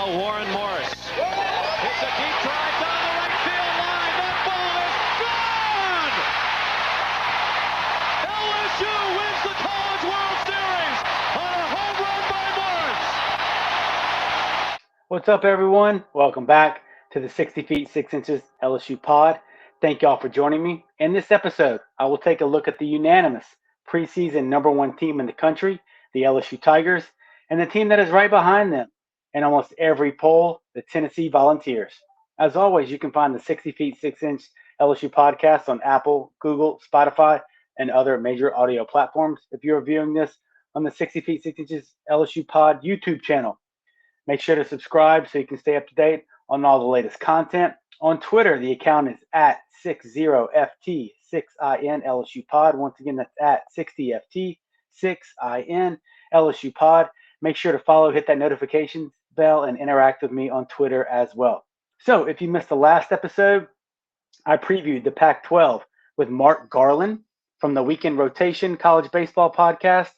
Now Warren Morris. It's a deep drive down the right field line. That ball is gone! LSU wins the College World Series on a home run by Morris. What's up, everyone? Welcome back to the 60 feet 6 inches LSU Pod. Thank y'all for joining me. In this episode, I will take a look at the unanimous preseason #1 team in the country, the LSU Tigers, and the team that is right behind them in almost every poll, the Tennessee Volunteers. As always, you can find the 60 feet 6 inch LSU podcast on Apple, Google, Spotify, and other major audio platforms. If you're viewing this on the 60 feet 6 inches LSU Pod YouTube channel, make sure to subscribe so you can stay up to date on all the latest content. On Twitter, the account is at 60FT6IN LSU Pod. Once again, that's at 60FT6IN LSU Pod. Make sure to follow, hit that notification bell, and interact with me on Twitter as well. So if you missed the last episode, I previewed the Pac-12 with Mark Garland from the Weekend Rotation College Baseball Podcast.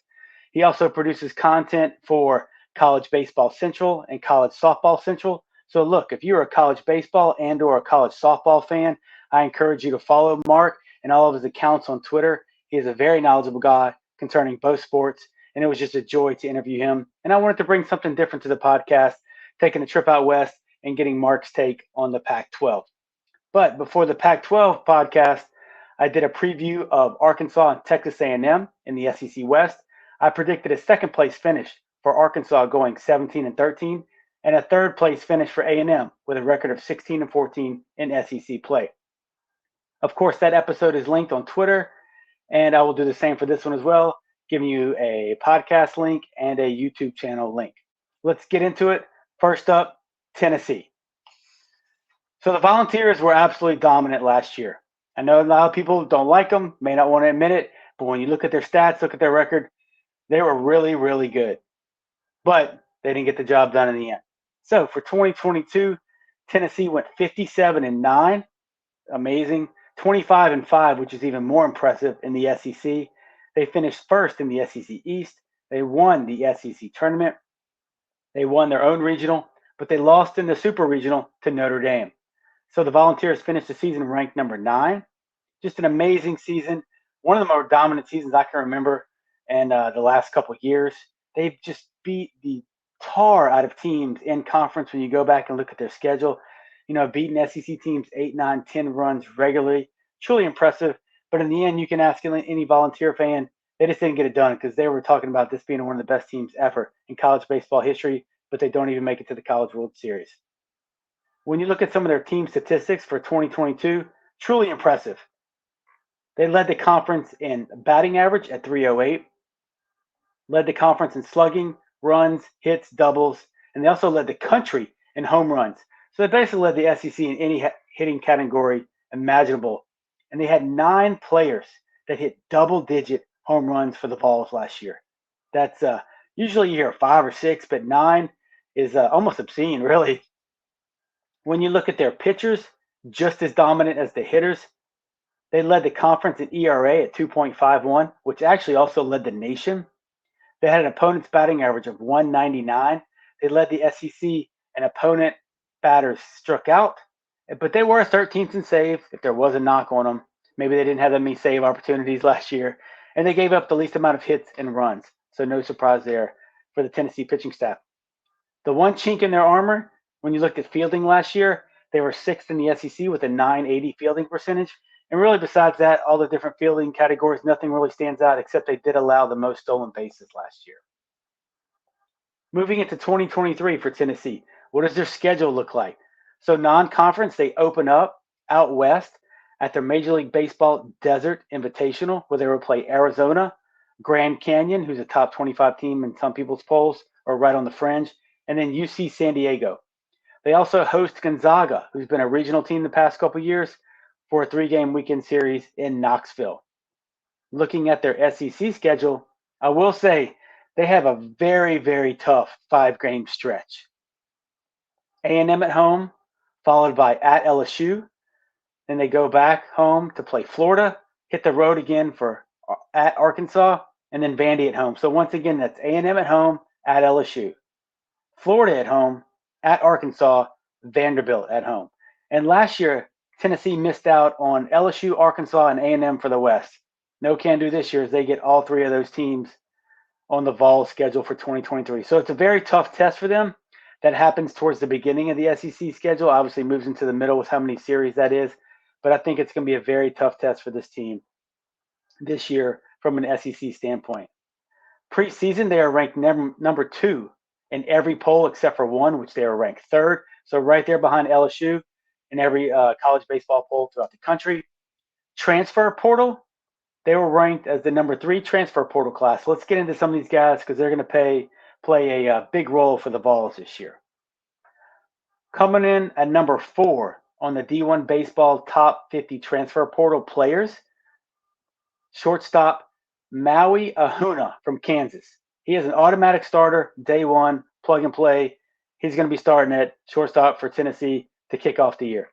He also produces content for College Baseball Central and College Softball Central. So look, if you're a college baseball and or a college softball fan, I encourage you to follow Mark and all of his accounts on Twitter. He is a very knowledgeable guy concerning both sports, and it was just a joy to interview him. And I wanted to bring something different to the podcast, taking a trip out west and getting Mark's take on the Pac-12. But before the Pac-12 podcast, I did a preview of Arkansas and Texas A&M in the SEC West. I predicted a second place finish for Arkansas going 17-13, and a third place finish for A&M with a record of 16-14 in SEC play. Of course, that episode is linked on Twitter, and I will do the same for this one as well, giving you a podcast link and a YouTube channel link. Let's get into it. First up, Tennessee. So the Volunteers were absolutely dominant last year. I know a lot of people don't like them, may not want to admit it, but when you look at their stats, look at their record, they were really, really good. But they didn't get the job done in the end. So for 2022, Tennessee went 57-9, amazing. 25-5, which is even more impressive in the SEC. They finished first in the SEC East. They won the SEC tournament. They won their own regional, but they lost in the Super Regional to Notre Dame. So the Volunteers finished the season ranked number 9. Just an amazing season. One of the more dominant seasons I can remember in the last couple of years. They've just beat the tar out of teams in conference when you go back and look at their schedule. You know, beating SEC teams 8, 9, 10 runs regularly. Truly impressive. But in the end, you can ask any Volunteer fan, they just didn't get it done because they were talking about this being one of the best teams ever in college baseball history, but they don't even make it to the College World Series. When you look at some of their team statistics for 2022, truly impressive. They led the conference in batting average at .308, led the conference in slugging, runs, hits, doubles, and they also led the country in home runs. So they basically led the SEC in any hitting category imaginable. And they had 9 players that hit double-digit home runs for the Vols last year. That's usually you hear 5 or 6, but 9 is almost obscene, really. When you look at their pitchers, just as dominant as the hitters, they led the conference in ERA at 2.51, which actually also led the nation. They had an opponent's batting average of 199. They led the SEC and opponent batters struck out, but they were 13th in saves if there was a knock on them. Maybe they didn't have that many save opportunities last year, and they gave up the least amount of hits and runs. So no surprise there for the Tennessee pitching staff. The one chink in their armor, when you looked at fielding last year, they were 6th in the SEC with a .980 fielding percentage. And really, besides that, all the different fielding categories, nothing really stands out except they did allow the most stolen bases last year. Moving into 2023 for Tennessee, what does their schedule look like? So non-conference, they open up out west at their Major League Baseball Desert Invitational, where they will play Arizona, Grand Canyon, who's a top 25 team in some people's polls, or right on the fringe, and then UC San Diego. They also host Gonzaga, who's been a regional team the past couple years, for a 3-game weekend series in Knoxville. Looking at their SEC schedule, I will say they have a very, very tough 5-game stretch. A&M at home, followed by at LSU. Then they go back home to play Florida, hit the road again for at Arkansas, and then Vandy at home. So once again, that's A&M at home, at LSU. Florida at home, at Arkansas, Vanderbilt at home. And last year, Tennessee missed out on LSU, Arkansas, and A&M for the West. No can do this year as they get all three of those teams on the Vols schedule for 2023. So it's a very tough test for them. That happens towards the beginning of the SEC schedule. Obviously moves into the middle with how many series that is. But I think it's going to be a very tough test for this team this year from an SEC standpoint. Preseason, they are ranked number 2 in every poll except for one, which they are ranked 3rd. So right there behind LSU in every college baseball poll throughout the country. Transfer portal, they were ranked as the number 3 transfer portal class. Let's get into some of these guys because they're going to play a big role for the Vols this year. Coming in at number 4 on the D1 Baseball Top 50 Transfer Portal Players, shortstop Maui Ahuna from Kansas. He is an automatic starter, day one, plug and play. He's going to be starting at shortstop for Tennessee to kick off the year.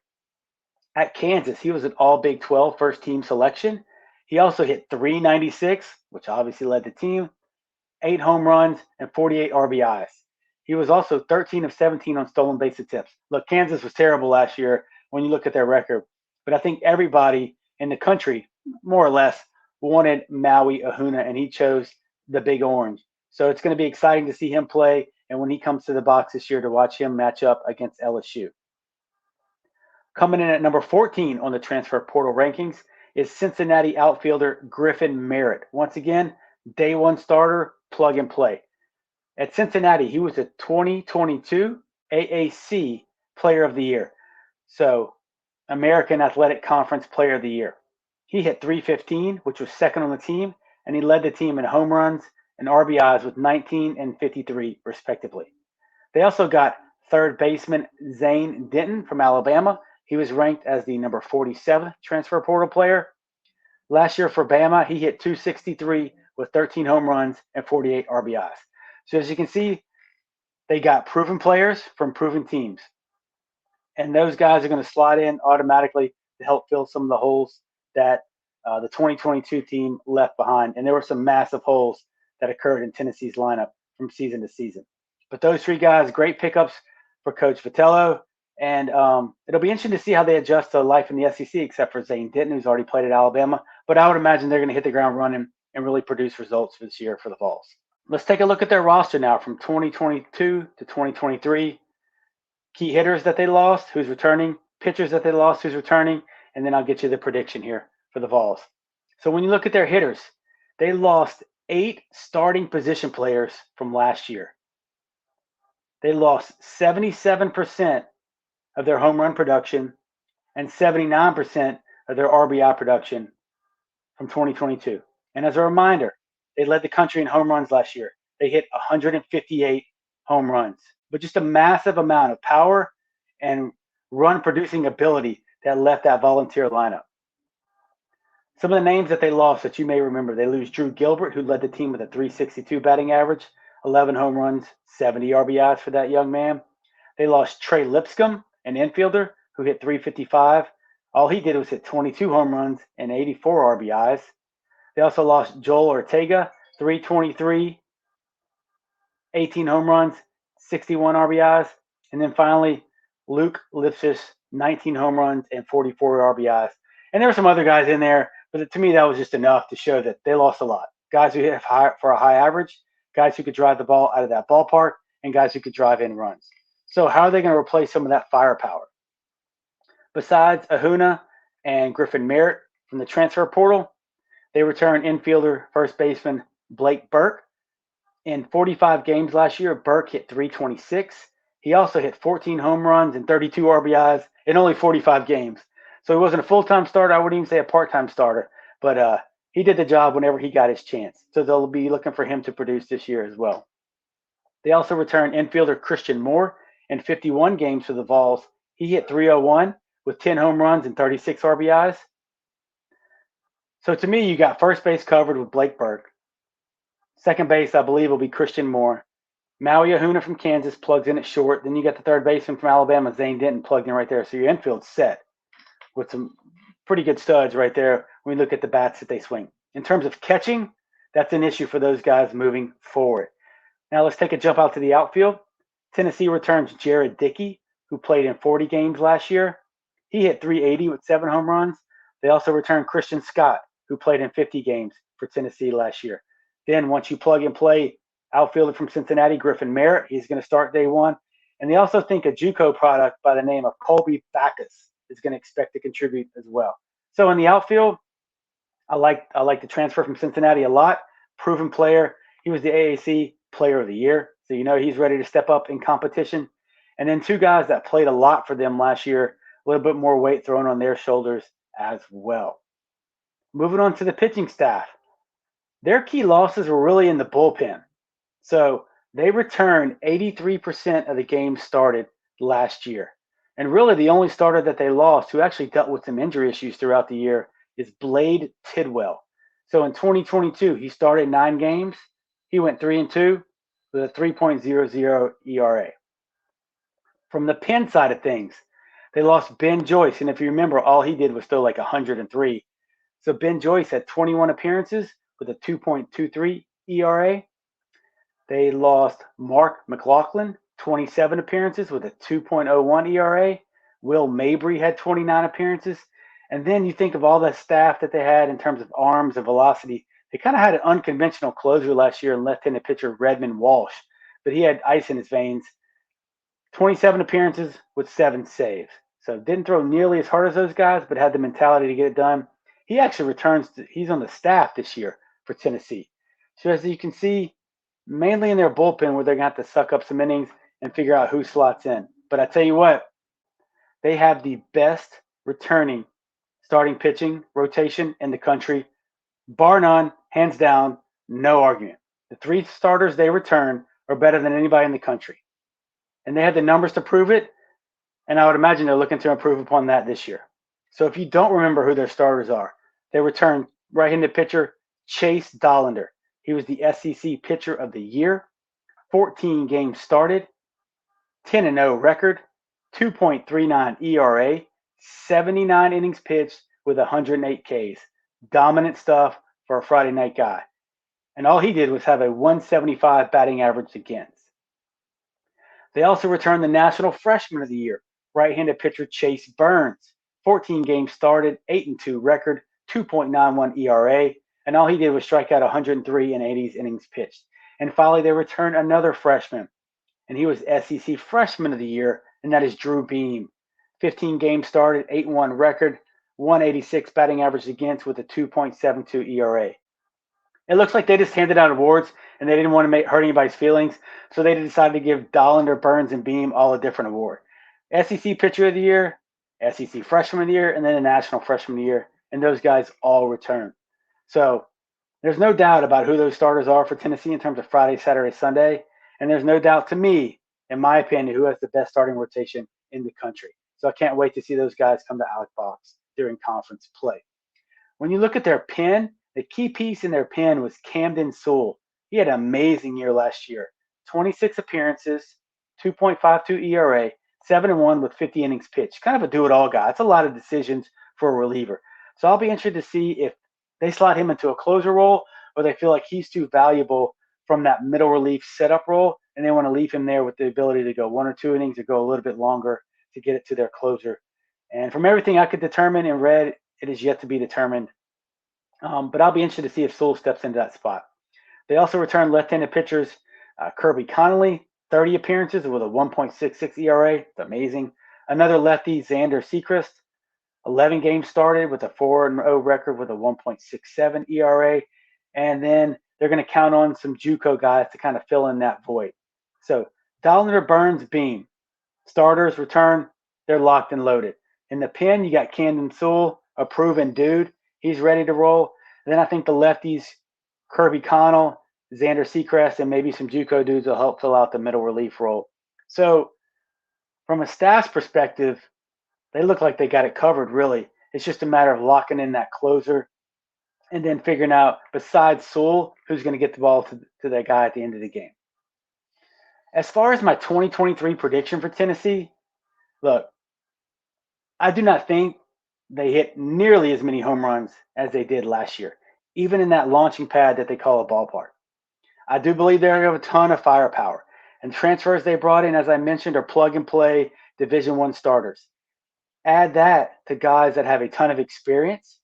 At Kansas, he was an all Big 12 first team selection. He also hit .396, which obviously led the team, 8 home runs, and 48 RBIs. He was also 13 of 17 on stolen base attempts. Look, Kansas was terrible last year when you look at their record, but I think everybody in the country, more or less, wanted Maui Ahuna, and he chose the Big Orange. So it's going to be exciting to see him play, and when he comes to the box this year to watch him match up against LSU. Coming in at number 14 on the transfer portal rankings is Cincinnati outfielder Griffin Merritt. Once again, day one starter, plug and play. At Cincinnati, he was a 2022 AAC Player of the Year. So, American Athletic Conference Player of the Year. He hit .315, which was second on the team, and he led the team in home runs and RBIs with 19 and 53, respectively. They also got third baseman Zane Denton from Alabama. He was ranked as the number 47th transfer portal player. Last year for Bama, he hit .263 with 13 home runs and 48 RBIs. So as you can see, they got proven players from proven teams. And those guys are going to slide in automatically to help fill some of the holes that the 2022 team left behind. And there were some massive holes that occurred in Tennessee's lineup from season to season. But those three guys, great pickups for Coach Vitello. And it'll be interesting to see how they adjust to life in the SEC, except for Zane Denton, who's already played at Alabama. But I would imagine they're going to hit the ground running and really produce results this year for the Vols. Let's take a look at their roster now from 2022 to 2023. Key hitters that they lost, who's returning, pitchers that they lost, who's returning, and then I'll get you the prediction here for the Vols. So when you look at their hitters, they lost 8 starting position players from last year. They lost 77% of their home run production and 79% of their RBI production from 2022. And as a reminder, they led the country in home runs last year. They hit 158 home runs, but just a massive amount of power and run producing ability that left that volunteer lineup. Some of the names that they lost that you may remember, they lose Drew Gilbert, who led the team with a .362 batting average, 11 home runs, 70 RBIs for that young man. They lost Trey Lipscomb, an infielder, who hit .355. All he did was hit 22 home runs and 84 RBIs. They also lost Joel Ortega, .323, 18 home runs, 61 RBIs. And then finally, Luke Lipsis, 19 home runs and 44 RBIs. And there were some other guys in there, but to me, that was just enough to show that they lost a lot. Guys who hit for a high average, guys who could drive the ball out of that ballpark, and guys who could drive in runs. So how are they going to replace some of that firepower? Besides Ahuna and Griffin Merritt from the transfer portal, they return infielder first baseman Blake Burke. In 45 games last year, Burke hit .326. He also hit 14 home runs and 32 RBIs in only 45 games. So he wasn't a full-time starter. I wouldn't even say a part-time starter, but he did the job whenever he got his chance. So they'll be looking for him to produce this year as well. They also return infielder Christian Moore. In 51 games for the Vols, he hit .301 with 10 home runs and 36 RBIs. So to me, you got first base covered with Blake Burke. Second base, I believe, will be Christian Moore. Maui Ahuna from Kansas plugs in at short. Then you got the third baseman from Alabama, Zane Denton, plugged in right there. So your infield's set with some pretty good studs right there when we look at the bats that they swing. In terms of catching, that's an issue for those guys moving forward. Now let's take a jump out to the outfield. Tennessee returns Jared Dickey, who played in 40 games last year. He hit 380 with 7 home runs. They also returned Christian Scott, who played in 50 games for Tennessee last year. Then once you plug and play outfielder from Cincinnati, Griffin Merritt, he's going to start day one. And they also think a JUCO product by the name of Colby Backus is going to expect to contribute as well. So in the outfield, I like the transfer from Cincinnati a lot. Proven player. He was the AAC Player of the Year, so you know he's ready to step up in competition. And then 2 guys that played a lot for them last year, a little bit more weight thrown on their shoulders as well. Moving on to the pitching staff. Their key losses were really in the bullpen. So they returned 83% of the games started last year. And really the only starter that they lost who actually dealt with some injury issues throughout the year is Blade Tidwell. So in 2022, he started 9 games. He went 3-2 with a 3.00 ERA. From the pen side of things, they lost Ben Joyce. And if you remember, all he did was throw like 103. So Ben Joyce had 21 appearances with a 2.23 ERA. They lost Mark McLaughlin, 27 appearances with a 2.01 ERA. Will Mabry had 29 appearances. And then you think of all the staff that they had in terms of arms and velocity. They kind of had an unconventional closer last year in left-handed pitcher Redmond Walsh, but he had ice in his veins. 27 appearances with 7 saves. So didn't throw nearly as hard as those guys, but had the mentality to get it done. He actually he's on the staff this year for Tennessee. So as you can see, mainly in their bullpen where they're going to have to suck up some innings and figure out who slots in. But I tell you what, they have the best returning starting pitching rotation in the country, bar none, hands down, no argument. The 3 starters they return are better than anybody in the country. And they had the numbers to prove it, and I would imagine they're looking to improve upon that this year. So if you don't remember who their starters are, they returned right-handed pitcher Chase Dollander. He was the SEC Pitcher of the Year, 14 games started, 10-0 record, 2.39 ERA, 79 innings pitched with 108 Ks. Dominant stuff for a Friday night guy. And all he did was have a 175 batting average against. They also returned the National Freshman of the Year, right-handed pitcher Chase Burns. 14 games started, 8-2 record, 2.91 ERA, and all he did was strike out 103 in 80 innings pitched. And finally, they returned another freshman, and he was SEC Freshman of the Year, and that is Drew Beam. 15 games started, 8-1 record, 186 batting average against with a 2.72 ERA. It looks like they just handed out awards, and they didn't want to hurt anybody's feelings, so they decided to give Dollander, Burns, and Beam all a different award. SEC Pitcher of the Year, SEC Freshman of the Year, and then the National Freshman of the Year, and those guys all return. So there's no doubt about who those starters are for Tennessee in terms of Friday, Saturday, Sunday, and there's no doubt to me, in my opinion, who has the best starting rotation in the country. So I can't wait to see those guys come to Alec Box during conference play. When you look at their pen, the key piece in their pen was Camden Sewell. He had an amazing year last year. 26 appearances, 2.52 ERA, 7-1 with 50 innings pitched. Kind of a do-it-all guy. It's a lot of decisions for a reliever. So I'll be interested to see if they slot him into a closer role or they feel like he's too valuable from that middle relief setup role and they want to leave him there with the ability to go 1 or 2 innings or go a little bit longer to get it to their closer. And from everything I could determine and read, it is yet to be determined. But I'll be interested to see if Sewell steps into that spot. They also returned left-handed pitchers Kirby Connolly, 30 appearances with a 1.66 ERA. It's amazing. Another lefty, Xander Sechrist, 11 games started with a 4-0 record with a 1.67 ERA. And then they're going to count on some JUCO guys to kind of fill in that void. So Dollander, Burns, Beam. Starters return. They're locked and loaded. In the pen, you got Camden Sewell, a proven dude. He's ready to roll. And then I think the lefties, Kirby Connell, Xander Sechrist, and maybe some JUCO dudes will help fill out the middle relief role. So from a staff's perspective, they look like they got it covered, really. It's just a matter of locking in that closer and then figuring out, besides Sewell, who's going to get the ball to that guy at the end of the game. As far as my 2023 prediction for Tennessee, look, I do not think they hit nearly as many home runs as they did last year, even in that launching pad that they call a ballpark. I do believe they're going to have a ton of firepower, And transfers they brought in, as I mentioned, are plug-and-play Division I starters. Add that to guys that have a ton of experience,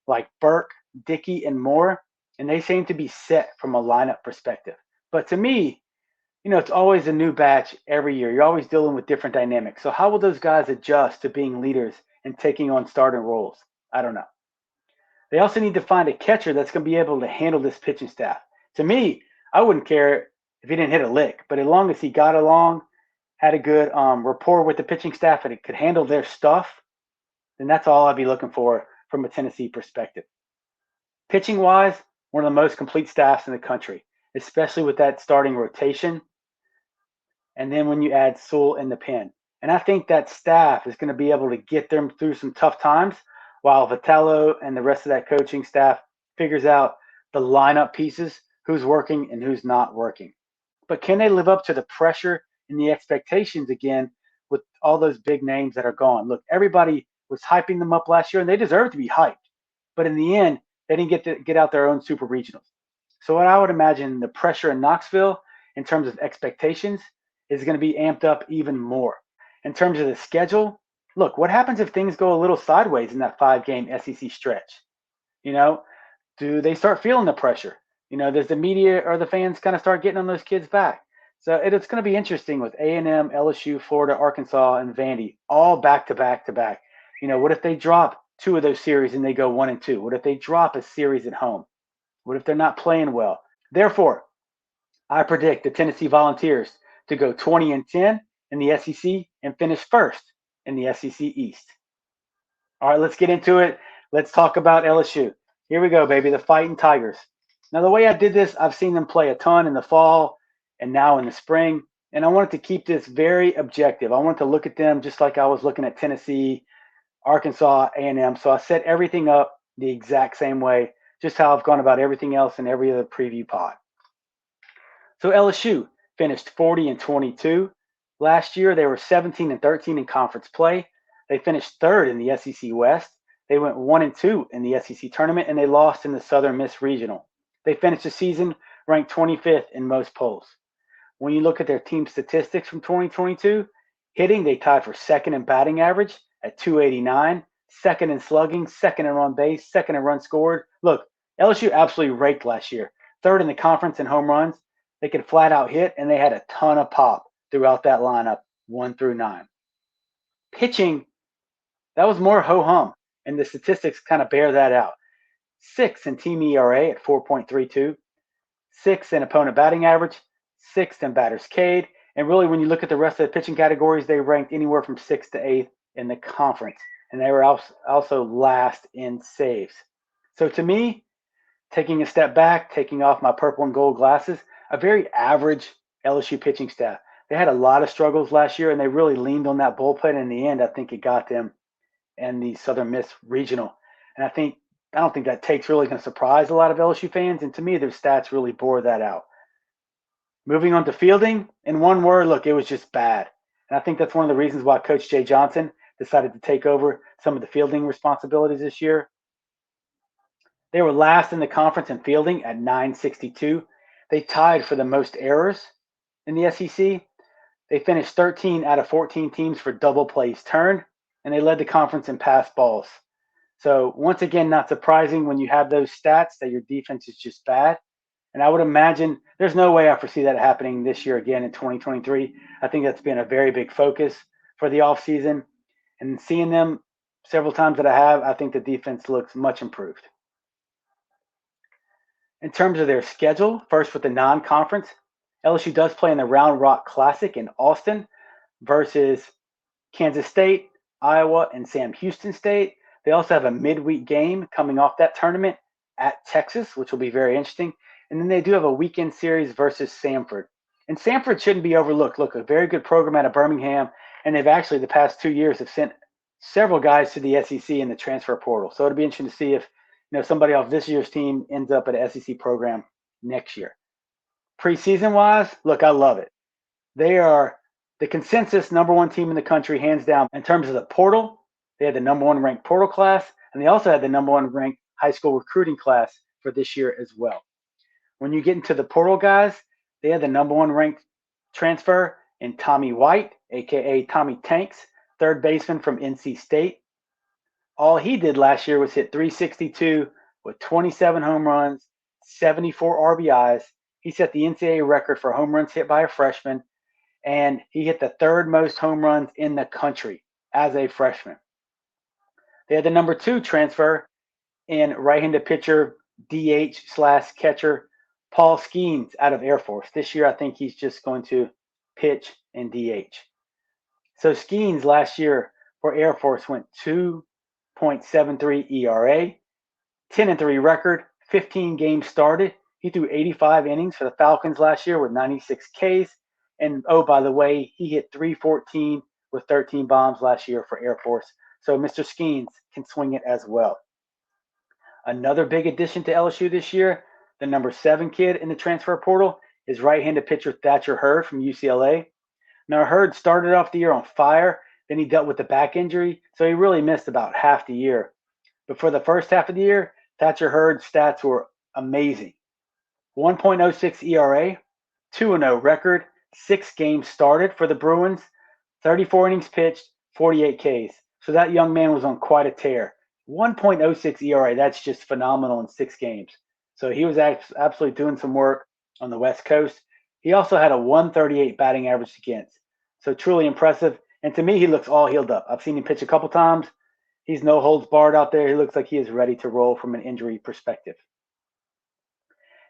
like Burke, Dickey, and Moore, and they seem to be set from a lineup perspective. But to me, it's always a new batch every year. You're always dealing with different dynamics. So how will those guys adjust to being leaders and taking on starting roles? I don't know. They also need to find a catcher that's going to be able to handle this pitching staff. To me, I wouldn't care if he didn't hit a lick, but as long as he got along, had a good rapport with the pitching staff, and it could handle their stuff, then that's all I'd be looking for from a Tennessee perspective. Pitching wise, one of the most complete staffs in the country, especially with that starting rotation. And then when you add Sewell in the pen. And I think that staff is going to be able to get them through some tough times while Vitello and the rest of that coaching staff figures out the lineup pieces, who's working and who's not working. But can they live up to the pressure and the expectations again with all those big names that are gone? Look, everybody was hyping them up last year, and they deserve to be hyped. But in the end, they didn't get to get out their own super regionals. So what I would imagine the pressure in Knoxville in terms of expectations is going to be amped up even more. In terms of the schedule, look, what happens if things go a little sideways in that 5-game SEC stretch? Do they start feeling the pressure? Does the media or the fans kind of start getting on those kids back? So it's going to be interesting with A&M, LSU, Florida, Arkansas, and Vandy all back to back to back. What if they drop 2 of those series and they go 1-2? What if they drop a series at home? What if they're not playing well? Therefore, I predict the Tennessee Volunteers to go 20-10 in the SEC and finish first in the SEC East. All right, let's get into it. Let's talk about LSU. Here we go, baby, the Fighting Tigers. Now, the way I did this, I've seen them play a ton in the fall and now in the spring, and I wanted to keep this very objective. I wanted to look at them just like I was looking at Tennessee, Arkansas, A&M. So I set everything up the exact same way, just how I've gone about everything else in every other preview pod. So LSU finished 40-22. Last year, they were 17-13 in conference play. They finished third in the SEC West. They went 1-2 in the SEC tournament, and they lost in the Southern Miss Regional. They finished the season ranked 25th in most polls. When you look at their team statistics from 2022, hitting, they tied for second in batting average at 289, second in slugging, second in on base, second in runs scored. Look, LSU absolutely raked last year. Third in the conference in home runs. They could flat out hit, and they had a ton of pop throughout that lineup, 1 through 9. Pitching, that was more ho-hum, and the statistics kind of bear that out. 6th in team ERA at 4.32, 6th in opponent batting average, 6th in batters K'd, and really when you look at the rest of the pitching categories, they ranked anywhere from 6th to 8th in the conference, and they were also last in saves. So to me, taking a step back, taking off my purple and gold glasses, a very average LSU pitching staff. They had a lot of struggles last year, and they really leaned on that bullpen. In the end, I think it got them in the Southern Miss Regional. And I don't think that take's really going to surprise a lot of LSU fans. And to me, their stats really bore that out. Moving on to fielding, in one word, look, it was just bad. And I think that's one of the reasons why Coach Jay Johnson decided to take over some of the fielding responsibilities this year. They were last in the conference in fielding at 962. They tied for the most errors in the SEC. They finished 13 out of 14 teams for double plays turned, and they led the conference in pass balls. So once again, not surprising when you have those stats that your defense is just bad. And I would imagine there's no way I foresee that happening this year again in 2023. I think that's been a very big focus for the offseason. And seeing them several times that I think the defense looks much improved. In terms of their schedule, first with the non-conference, LSU does play in the Round Rock Classic in Austin versus Kansas State, Iowa, and Sam Houston State. They also have a midweek game coming off that tournament at Texas, which will be very interesting. And then they do have a weekend series versus Samford. And Samford shouldn't be overlooked. Look, a very good program out of Birmingham, and they've actually the past 2 years have sent several guys to the SEC in the transfer portal. So it'll be interesting to see if somebody off this year's team ends up at an SEC program next year. Preseason-wise, look, I love it. They are the consensus number one team in the country, hands down. In terms of the portal, they had the number one ranked portal class, and they also had the number one ranked high school recruiting class for this year as well. When you get into the portal guys, they had the number one ranked transfer in Tommy White, a.k.a. Tommy Tanks, third baseman from NC State. All he did last year was hit .362 with 27 home runs, 74 RBIs. He set the NCAA record for home runs hit by a freshman, and he hit the third most home runs in the country as a freshman. They had the number 2 transfer in right-handed pitcher, DH/catcher, Paul Skeens out of Air Force. This year, I think he's just going to pitch and DH. So Skeens last year for Air Force went 2.73 ERA, 10-3 record, 15 games started. He threw 85 innings for the Falcons last year with 96 Ks. And oh, by the way, he hit .314 with 13 bombs last year for Air Force. So Mr. Skeens can swing it as well. Another big addition to LSU this year, the number 7 kid in the transfer portal, is right-handed pitcher Thatcher Hurd from UCLA. Now, Hurd started off the year on fire. Then he dealt with the back injury, so he really missed about half the year. But for the first half of the year, Thatcher Hurd's stats were amazing. 1.06 ERA, 2-0 record, 6 games started for the Bruins, 34 innings pitched, 48 Ks. So that young man was on quite a tear. 1.06 ERA, that's just phenomenal in 6 games. So he was absolutely doing some work on the West Coast. He also had a 138 batting average against. So truly impressive. And to me, he looks all healed up. I've seen him pitch a couple times. He's no holds barred out there. He looks like he is ready to roll from an injury perspective.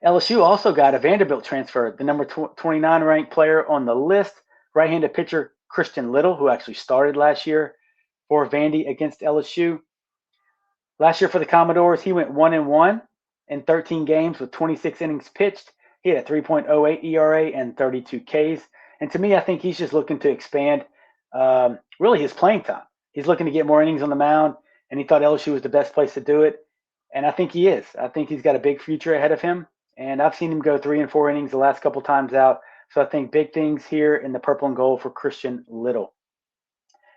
LSU also got a Vanderbilt transfer, the number 29 ranked player on the list, right-handed pitcher Christian Little, who actually started last year for Vandy against LSU. Last year for the Commodores, he went 1-1 in 13 games with 26 innings pitched. He had a 3.08 ERA and 32 Ks. And to me, I think he's just looking to expand really his playing time. He's looking to get more innings on the mound, and he thought LSU was the best place to do it. And I think he is. I think he's got a big future ahead of him. And I've seen him go 3 and 4 innings the last couple times out. So I think big things here in the purple and gold for Christian Little.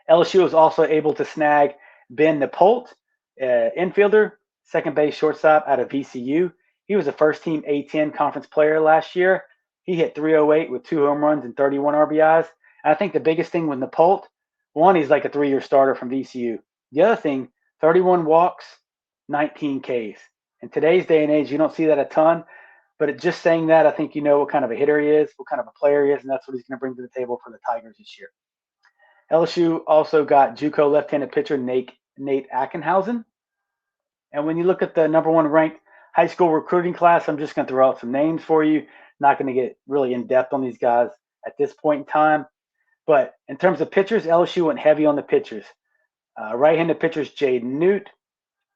LSU was also able to snag Ben Napolt, infielder, second base shortstop out of VCU. He was a first-team A-10 conference player last year. He hit .308 with 2 home runs and 31 RBIs. And I think the biggest thing with Napolt, one, he's like a 3-year starter from VCU. The other thing, 31 walks, 19 Ks. In today's day and age, you don't see that a ton. But just saying that, I think you know what kind of a hitter he is, what kind of a player he is, and that's what he's going to bring to the table for the Tigers this year. LSU also got JUCO left-handed pitcher Nate Ackenhausen. And when you look at the number 1 ranked high school recruiting class, I'm just going to throw out some names for you. Not going to get really in-depth on these guys at this point in time. But in terms of pitchers, LSU went heavy on the pitchers. Right-handed pitchers Jaden Newt,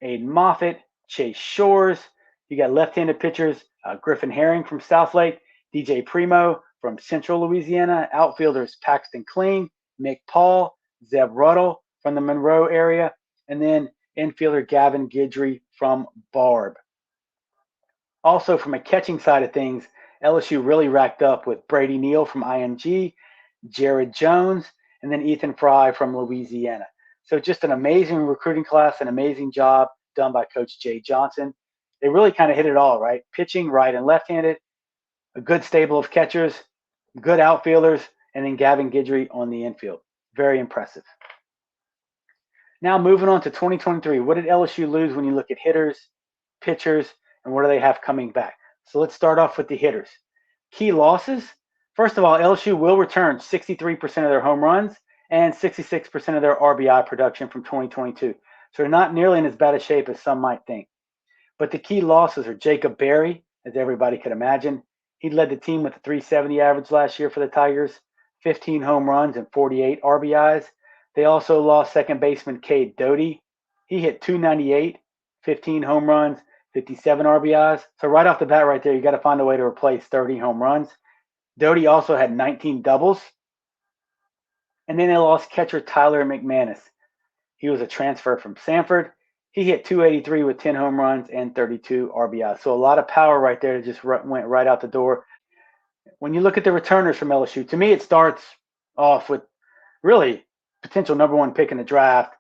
Aiden Moffitt, Chase Shores. You got left-handed pitchers Griffin Herring from Southlake, DJ Primo from Central Louisiana, outfielders Paxton Kling, Mick Paul, Zeb Ruddle from the Monroe area, and then infielder Gavin Guidry from Barb. Also, from a catching side of things, LSU really racked up with Brady Neal from IMG, Jared Jones, and then Ethan Fry from Louisiana. So just an amazing recruiting class, an amazing job done by Coach Jay Johnson. They really kind of hit it all, right? Pitching, right and left-handed, a good stable of catchers, good outfielders, and then Gavin Guidry on the infield. Very impressive. Now moving on to 2023. What did LSU lose when you look at hitters, pitchers, and what do they have coming back? So let's start off with the hitters. Key losses. First of all, LSU will return 63% of their home runs and 66% of their RBI production from 2022. So they're not nearly in as bad a shape as some might think. But the key losses are Jacob Berry, as everybody could imagine. He led the team with a .370 average last year for the Tigers, 15 home runs and 48 RBIs. They also lost second baseman Cade Doty. He hit .298, 15 home runs, 57 RBIs. So right off the bat right there, you got to find a way to replace 30 home runs. Doty also had 19 doubles. And then they lost catcher Tyler McManus. He was a transfer from Sanford. He hit .283 with 10 home runs and 32 RBIs. So a lot of power right there that just went right out the door. When you look at the returners from LSU, to me it starts off with really potential number 1 pick in the draft,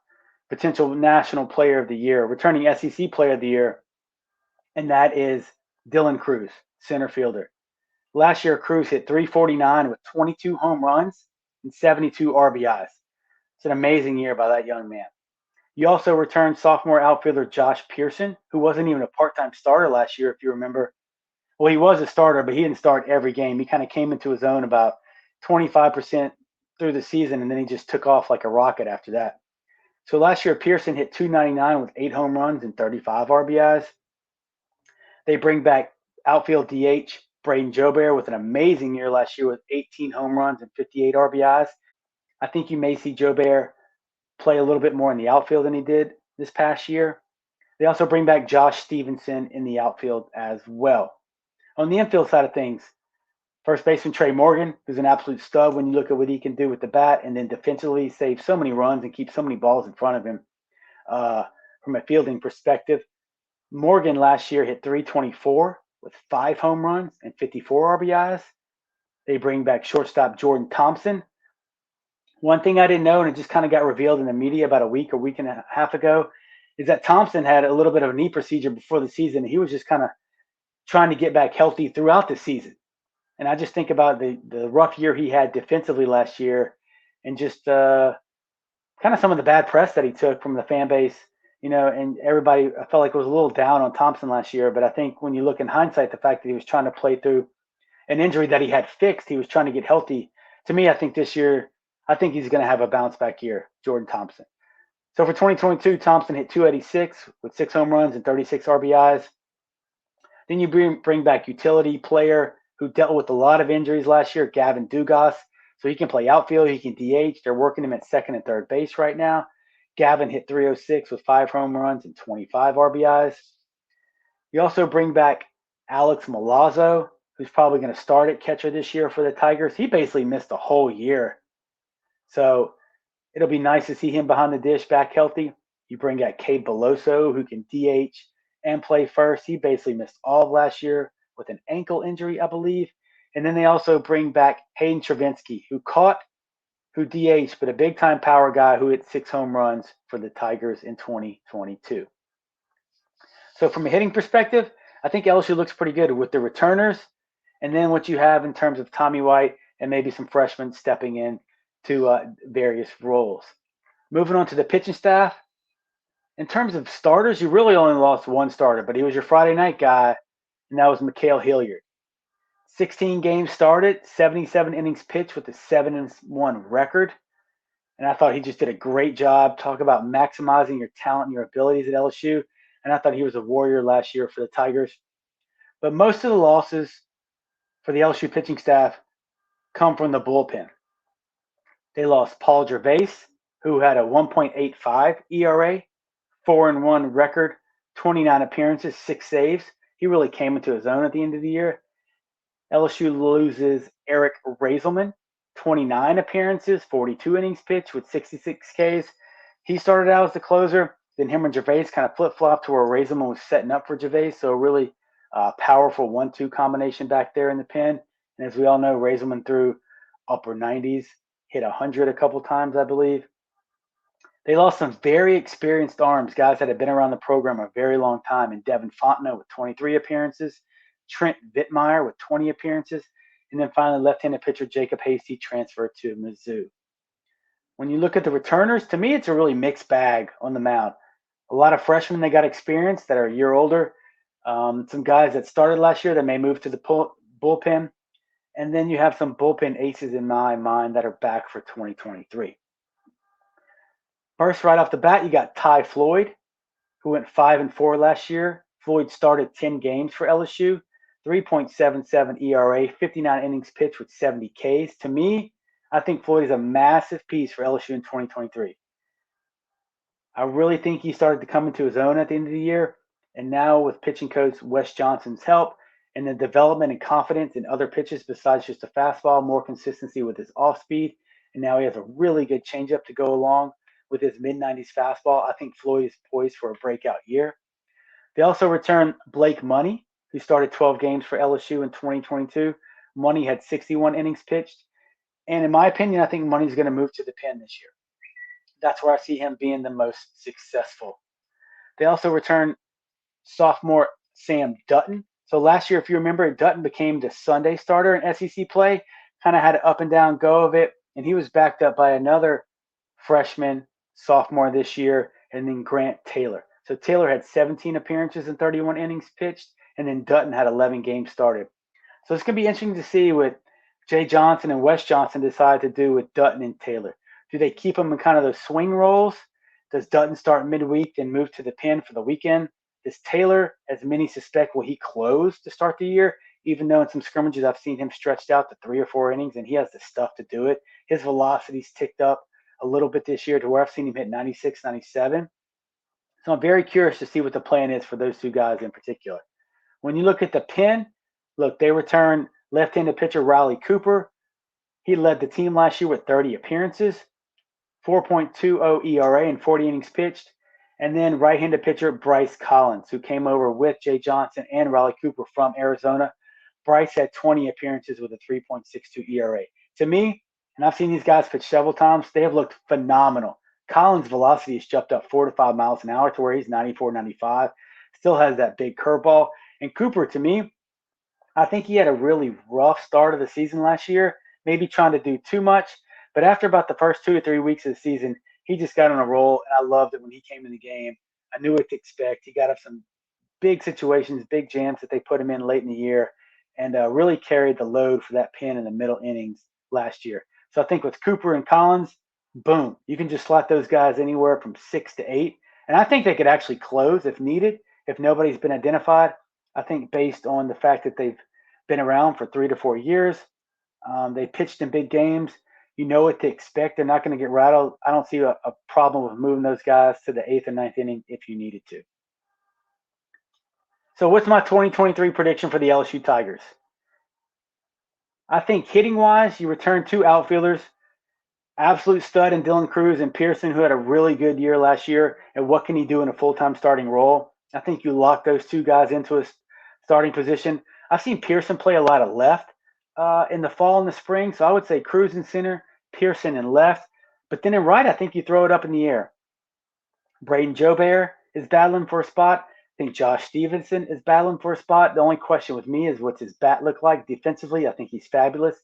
potential national player of the year, returning SEC player of the year, and that is Dylan Cruz, center fielder. Last year, Cruz hit 349 with 22 home runs and 72 RBIs. It's an amazing year by that young man. You also returned sophomore outfielder Josh Pearson, who wasn't even a part-time starter last year, if you remember. Well, he was a starter, but he didn't start every game. He kind of came into his own about 25% through the season, and then he just took off like a rocket after that. So last year, Pearson hit 299 with 8 home runs and 35 RBIs. They bring back outfield DH Braden Joubert with an amazing year last year with 18 home runs and 58 RBIs. I think you may see Joubert play a little bit more in the outfield than he did this past year. They also bring back Josh Stevenson in the outfield as well. On the infield side of things, first baseman Trey Morgan, who's an absolute stud when you look at what he can do with the bat, and then defensively saves so many runs and keeps so many balls in front of him from a fielding perspective. Morgan last year hit 324 with 5 home runs and 54 RBIs. They bring back shortstop Jordan Thompson. One thing I didn't know, and it just kind of got revealed in the media about a week and a half ago, is that Thompson had a little bit of a knee procedure before the season. He was just kind of trying to get back healthy throughout the season. And I just think about the rough year he had defensively last year and just kind of some of the bad press that he took from the fan base, and everybody, I felt like was a little down on Thompson last year. But I think when you look in hindsight, the fact that he was trying to play through an injury that he had fixed, he was trying to get healthy. To me, I think this year, I think he's going to have a bounce back year, Jordan Thompson. So for 2022, Thompson hit 286 with 6 home runs and 36 RBIs. Then you bring back utility player who dealt with a lot of injuries last year, Gavin Dugas. So he can play outfield, he can DH. They're working him at second and third base right now. Gavin hit 306 with 5 home runs and 25 RBIs. You also bring back Alex Milazzo, who's probably going to start at catcher this year for the Tigers. He basically missed a whole year. So it'll be nice to see him behind the dish back healthy. You bring back Cade Beloso, who can DH and play first. He basically missed all of last year with an ankle injury, I believe. And then they also bring back Hayden Travinski, who DH, but a big-time power guy who hit 6 home runs for the Tigers in 2022. So from a hitting perspective, I think LSU looks pretty good with the returners, and then what you have in terms of Tommy White and maybe some freshmen stepping in to various roles. Moving on to the pitching staff. In terms of starters, you really only lost one starter, but he was your Friday night guy, and that was Mikhail Hilliard. 16 games started, 77 innings pitched with a 7-1 record. And I thought he just did a great job. Talk about maximizing your talent and your abilities at LSU. And I thought he was a warrior last year for the Tigers. But most of the losses for the LSU pitching staff come from the bullpen. They lost Paul Gervais, who had a 1.85 ERA, 4-1 record, 29 appearances, 6 saves. He really came into his own at the end of the year. LSU loses Eric Raiselman, 29 appearances, 42 innings pitched with 66 Ks. He started out as the closer. Then him and Gervais kind of flip-flopped to where Raiselman was setting up for Gervais. So a really powerful 1-2 combination back there in the pen. And as we all know, Raiselman threw upper 90s, hit 100 a couple times, I believe. They lost some very experienced arms, guys that had been around the program a very long time, and Devin Fontenot with 23 appearances, Trent Vittmeyer with 20 appearances, and then finally left-handed pitcher Jacob Hasty transferred to Mizzou. When you look at the returners, to me, it's a really mixed bag on the mound. A lot of freshmen that got experience that are a year older, some guys that started last year that may move to the bullpen, and then you have some bullpen aces in my mind that are back for 2023. First, right off the bat, you got Ty Floyd, who went 5-4 last year. Floyd started 10 games for LSU, 3.77 ERA, 59 innings pitched with 70 Ks. To me, I think Floyd is a massive piece for LSU in 2023. I really think he started to come into his own at the end of the year. And now with pitching coach Wes Johnson's help and the development and confidence in other pitches besides just a fastball, more consistency with his off speed. And now he has a really good changeup to go along with his mid-90s fastball. I think Floyd is poised for a breakout year. They also returned Blake Money, who started 12 games for LSU in 2022. Money had 61 innings pitched. And in my opinion, I think Money's going to move to the pen this year. That's where I see him being the most successful. They also returned sophomore Sam Dutton. So last year, if you remember, Dutton became the Sunday starter in SEC play, kind of had an up and down go of it, and he was backed up by another freshman, sophomore this year, and then Grant Taylor. So Taylor had 17 appearances and 31 innings pitched, and then Dutton had 11 games started. So it's going to be interesting to see what Jay Johnson and Wes Johnson decide to do with Dutton and Taylor. Do they keep them in kind of those swing roles? Does Dutton start midweek and move to the pen for the weekend? Does Taylor, as many suspect, will he close to start the year? Even though in some scrimmages I've seen him stretched out to 3 or 4 innings, and he has the stuff to do it. His velocity's ticked up a little bit this year to where I've seen him hit 96, 97. So I'm very curious to see what the plan is for those two guys in particular. When you look at the pen, look, they return left-handed pitcher Riley Cooper. He led the team last year with 30 appearances, 4.20 ERA and 40 innings pitched. And then right-handed pitcher Bryce Collins, who came over with Jay Johnson and Riley Cooper from Arizona. Bryce had 20 appearances with a 3.62 ERA. To me, and I've seen these guys pitch several times, they have looked phenomenal. Collins' velocity has jumped up 4 to 5 miles an hour to where he's 94, 95. Still has that big curveball. And Cooper, to me, I think he had a really rough start of the season last year, maybe trying to do too much. But after about the first 2 or 3 weeks of the season, he just got on a roll, and I loved it when he came in the game. I knew what to expect. He got up some big situations, big jams that they put him in late in the year, and really carried the load for that pen in the middle innings last year. So I think with Cooper and Collins, boom, you can just slot those guys anywhere from 6 to 8. And I think they could actually close if needed, if nobody's been identified. I think based on the fact that they've been around for 3 to 4 years, they pitched in big games. You know what to expect. They're not going to get rattled. I don't see a problem with moving those guys to the 8th and 9th inning if you needed to. So what's my 2023 prediction for the LSU Tigers? I think hitting-wise, you return 2 outfielders, absolute stud in Dylan Cruz and Pearson, who had a really good year last year. And what can he do in a full-time starting role? I think you lock those 2 guys into a starting position. I've seen Pearson play a lot of left in the fall and the spring. So I would say Cruz in center, Pearson in left. But then in right, I think you throw it up in the air. Braden Jobert is battling for a spot. I think Josh Stevenson is battling for a spot. The only question with me is what's his bat look like defensively. I think he's fabulous.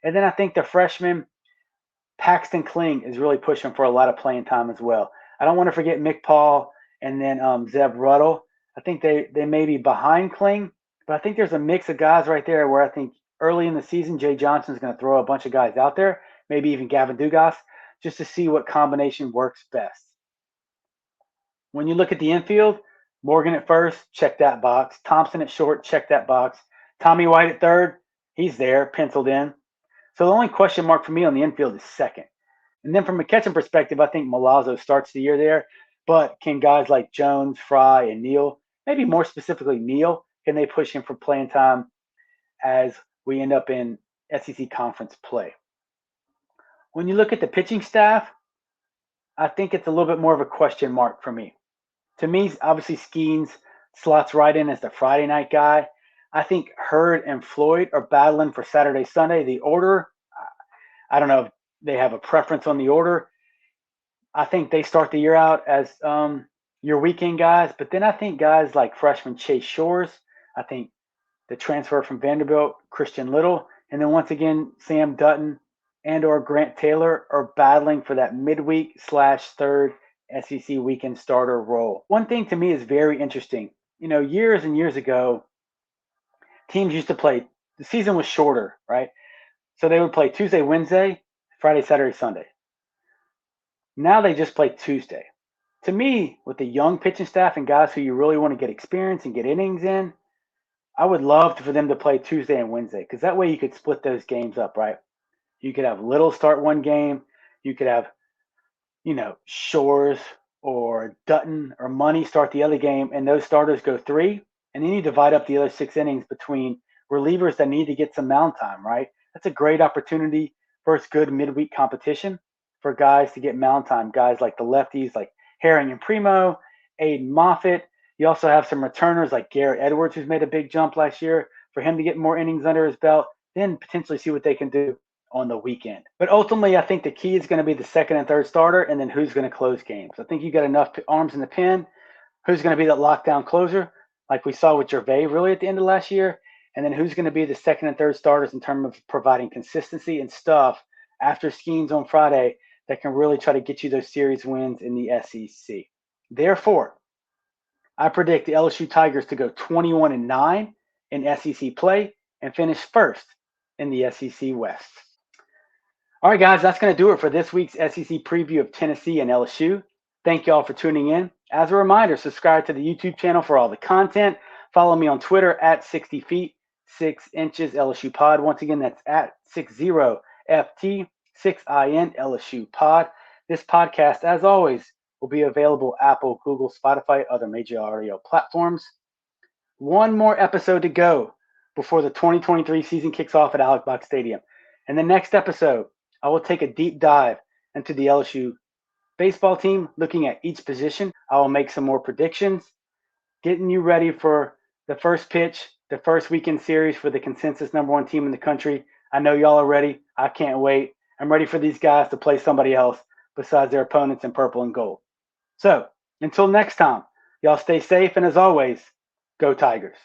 And then I think the freshman Paxton Kling is really pushing for a lot of playing time as well. I don't want to forget Mick Paul and then Zeb Ruddle. I think they may be behind Kling, but I think there's a mix of guys right there where I think early in the season, Jay Johnson is going to throw a bunch of guys out there, maybe even Gavin Dugas, just to see what combination works best. When you look at the infield, Morgan at first, check that box. Thompson at short, check that box. Tommy White at third, he's there, penciled in. So the only question mark for me on the infield is second. And then from a catching perspective, I think Milazzo starts the year there. But can guys like Jones, Fry, and Neal, maybe more specifically Neal, can they push him for playing time as we end up in SEC conference play? When you look at the pitching staff, I think it's a little bit more of a question mark for me. To me, obviously, Skeens slots right in as the Friday night guy. I think Hurd and Floyd are battling for Saturday, Sunday. The order, I don't know if they have a preference on the order. I think they start the year out as your weekend guys. But then I think guys like freshman Chase Shores, I think the transfer from Vanderbilt, Christian Little, and then once again, Sam Dutton and or Grant Taylor are battling for that midweek / third SEC weekend starter role. One thing to me is very interesting. You know, years and years ago, teams used to play, the season was shorter, right? So they would play Tuesday, Wednesday, Friday, Saturday, Sunday. Now they just play Tuesday. To me, with the young pitching staff and guys who you really want to get experience and get innings in, I would love for them to play Tuesday and Wednesday because that way you could split those games up, right? You could have Little start one game. You could have, Shores or Dutton or Money start the other game, and those starters go 3. And then you divide up the other 6 innings between relievers that need to get some mound time, right? That's a great opportunity for its good midweek competition for guys to get mound time. Guys like the lefties like Herring and Primo, Aiden Moffitt. You also have some returners like Garrett Edwards, who's made a big jump last year, for him to get more innings under his belt, then potentially see what they can do on the weekend. But ultimately, I think the key is going to be the second and third starter, and then who's going to close games. I think you got enough arms in the pen. Who's going to be that lockdown closer? like we saw with Gervais really at the end of last year, and then who's going to be the second and third starters in terms of providing consistency and stuff after schemes on Friday that can really try to get you those series wins in the SEC. Therefore, I predict the LSU Tigers to go 21-9 in SEC play and finish first in the SEC West. All right, guys, that's going to do it for this week's SEC preview of Tennessee and LSU. Thank you all for tuning in. As a reminder, subscribe to the YouTube channel for all the content. Follow me on Twitter at 60 feet, 6 inches LSU Pod. Once again, that's at 60FT, 6IN LSU Pod. This podcast, as always, will be available Apple, Google, Spotify, other major audio platforms. One more episode to go before the 2023 season kicks off at Alex Box Stadium. In the next episode, I will take a deep dive into the LSU baseball team, looking at each position. I will make some more predictions, getting you ready for the first pitch, the first weekend series for the consensus #1 team in the country. I know y'all are ready. I can't wait. I'm ready for these guys to play somebody else besides their opponents in purple and gold. So until next time, y'all stay safe, and as always, go Tigers.